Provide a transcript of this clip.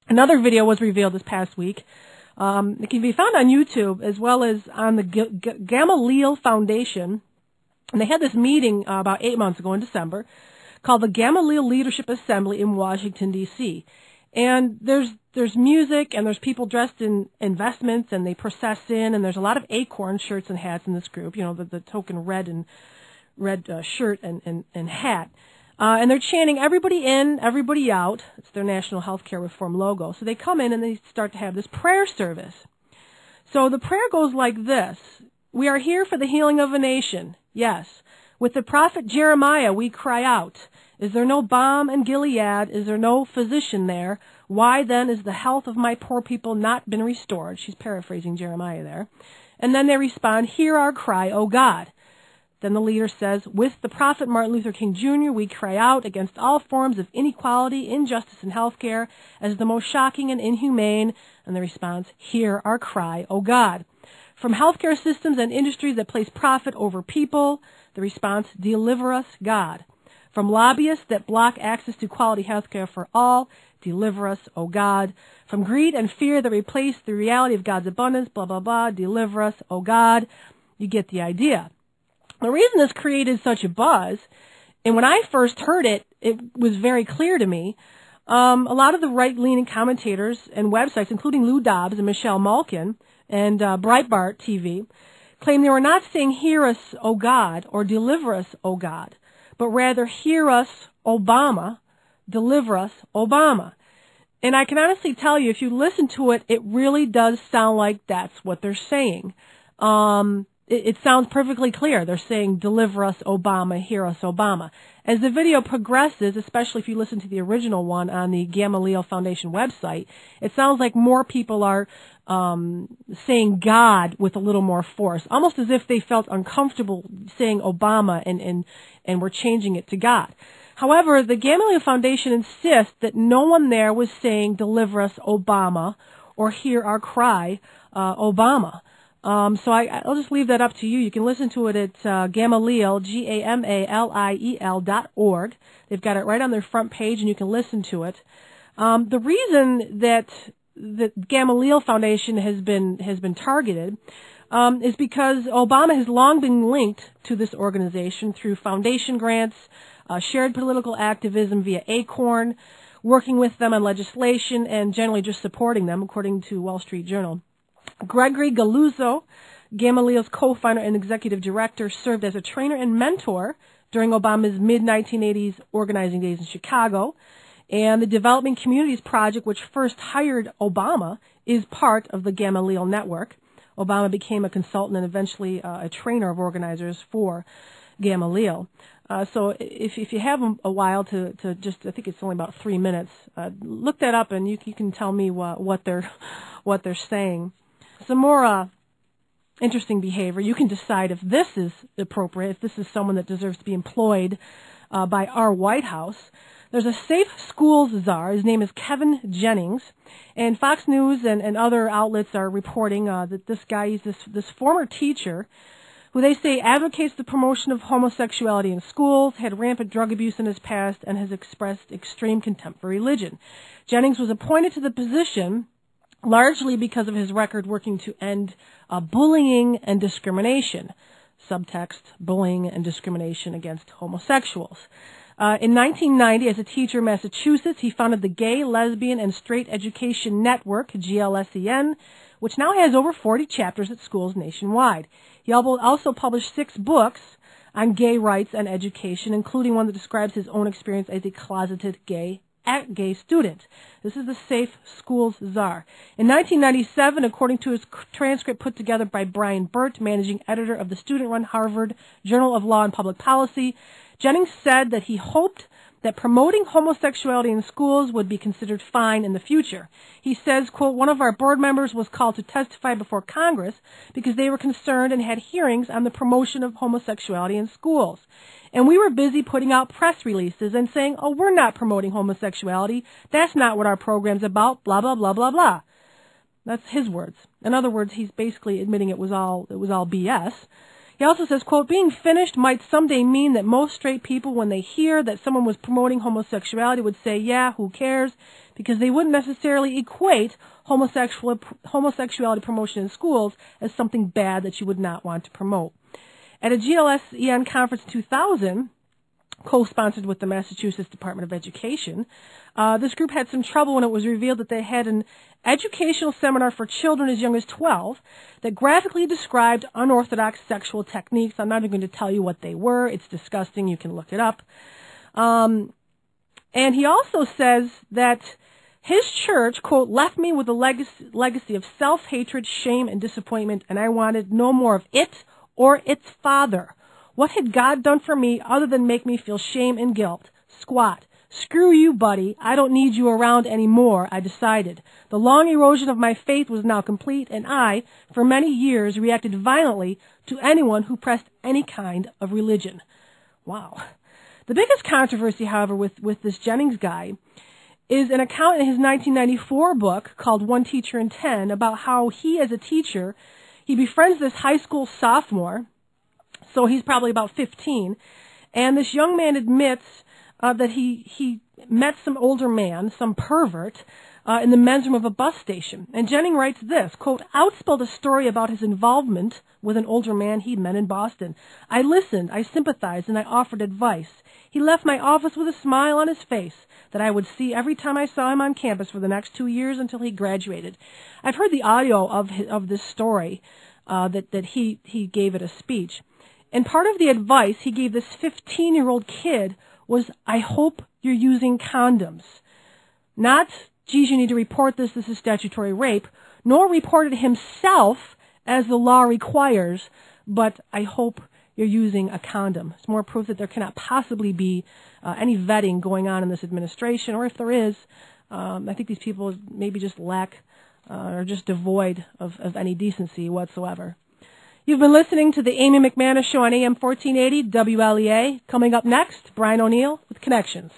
Another video was revealed this past week. It can be found on YouTube as well as on the Gamaliel Foundation. And they had this meeting about 8 months ago in December called the Gamaliel Leadership Assembly in Washington, D.C. And there's music and there's people dressed in vestments and they process in, and there's a lot of acorn shirts and hats in this group, you know, the token red shirt and hat. And they're chanting everybody in, everybody out. It's their National Healthcare Reform logo. So they come in and they start to have this prayer service. So the prayer goes like this. We are here for the healing of a nation. Yes. With the prophet Jeremiah, we cry out. Is there no balm in Gilead? Is there no physician there? Why then is the health of my poor people not been restored? She's paraphrasing Jeremiah there. And then they respond, hear our cry, O God. Then the leader says, with the prophet Martin Luther King Jr., we cry out against all forms of inequality, injustice in healthcare as the most shocking and inhumane. And the response, hear our cry, O God. From healthcare systems and industries that place profit over people, the response, deliver us, God. From lobbyists that block access to quality healthcare for all, deliver us, O God. From greed and fear that replace the reality of God's abundance, blah, blah, blah, deliver us, O God. You get the idea. The reason this created such a buzz, and when I first heard it, it was very clear to me. A lot of the right-leaning commentators and websites, including Lou Dobbs and Michelle Malkin and Breitbart TV, claim they were not saying, hear us, O God, or deliver us, O God, but rather, hear us, Obama, deliver us, Obama. And I can honestly tell you, if you listen to it, it really does sound like that's what they're saying. It sounds perfectly clear. They're saying, deliver us, Obama, hear us, Obama. As the video progresses, especially if you listen to the original one on the Gamaliel Foundation website, it sounds like more people are saying God with a little more force, almost as if they felt uncomfortable saying Obama and were changing it to God. However, the Gamaliel Foundation insists that no one there was saying, deliver us, Obama, or hear our cry, Obama. So I'll just leave that up to you. You can listen to it at Gamaliel, GAMALIEL.org. They've got it right on their front page, and you can listen to it. The reason that the Gamaliel Foundation has been targeted is because Obama has long been linked to this organization through foundation grants, shared political activism via Acorn, working with them on legislation, and generally just supporting them, according to Wall Street Journal. Gregory Galuzzo, Gamaliel's co-founder and executive director, served as a trainer and mentor during Obama's mid-1980s organizing days in Chicago. And the Developing Communities Project, which first hired Obama, is part of the Gamaliel network. Obama became a consultant and eventually a trainer of organizers for Gamaliel. So if you have a while to just, I think it's only about 3 minutes, look that up and you can tell me what they're saying. Some more interesting behavior. You can decide if this is appropriate, if this is someone that deserves to be employed by our White House. There's a safe schools czar. His name is Kevin Jennings. And Fox News and other outlets are reporting that this guy is this former teacher who they say advocates the promotion of homosexuality in schools, had rampant drug abuse in his past, and has expressed extreme contempt for religion. Jennings was appointed to the position largely because of his record working to end bullying and discrimination. Subtext, bullying and discrimination against homosexuals. In 1990, as a teacher in Massachusetts, he founded the Gay, Lesbian, and Straight Education Network, GLSEN, which now has over 40 chapters at schools nationwide. He also published 6 books on gay rights and education, including one that describes his own experience as a closeted gay student. This is the Safe Schools Czar. In 1997, according to his transcript put together by Brian Burt, managing editor of the student-run Harvard Journal of Law and Public Policy, Jennings said that he hoped that promoting homosexuality in schools would be considered fine in the future. He says, quote, one of our board members was called to testify before Congress because they were concerned and had hearings on the promotion of homosexuality in schools. And we were busy putting out press releases and saying, oh, we're not promoting homosexuality. That's not what our program's about, blah, blah, blah, blah, blah. That's his words. In other words, he's basically admitting it was all BS. He also says, quote, being finished might someday mean that most straight people, when they hear that someone was promoting homosexuality, would say, yeah, who cares? Because they wouldn't necessarily equate homosexuality promotion in schools as something bad that you would not want to promote. At a GLSEN conference in 2000, co-sponsored with the Massachusetts Department of Education, this group had some trouble when it was revealed that they had an educational seminar for children as young as 12 that graphically described unorthodox sexual techniques. I'm not even going to tell you what they were. It's disgusting. You can look it up. And he also says that his church, quote, left me with a legacy of self-hatred, shame, and disappointment, and I wanted no more of it or its father. What had God done for me other than make me feel shame and guilt? Squat. Screw you, buddy. I don't need you around anymore, I decided. The long erosion of my faith was now complete, and I, for many years, reacted violently to anyone who pressed any kind of religion. Wow. The biggest controversy, however, with this Jennings guy is an account in his 1994 book called One Teacher in 10 about how he, as a teacher, he befriends this high school sophomore. So he's probably about 15, and this young man admits that he met some older man, some pervert, in the men's room of a bus station. And Jennings writes this, quote, outspelled a story about his involvement with an older man he'd met in Boston. I listened, I sympathized, and I offered advice. He left my office with a smile on his face that I would see every time I saw him on campus for the next 2 years until he graduated. I've heard the audio of this story that he gave at a speech. And part of the advice he gave this 15-year-old kid was, I hope you're using condoms. Not, geez, you need to report this is statutory rape, nor report it himself as the law requires, but I hope you're using a condom. It's more proof that there cannot possibly be any vetting going on in this administration, or if there is, I think these people maybe just lack or just devoid of any decency whatsoever. You've been listening to the Amy McManus Show on AM 1480 WLEA. Coming up next, Brian O'Neill with Connections.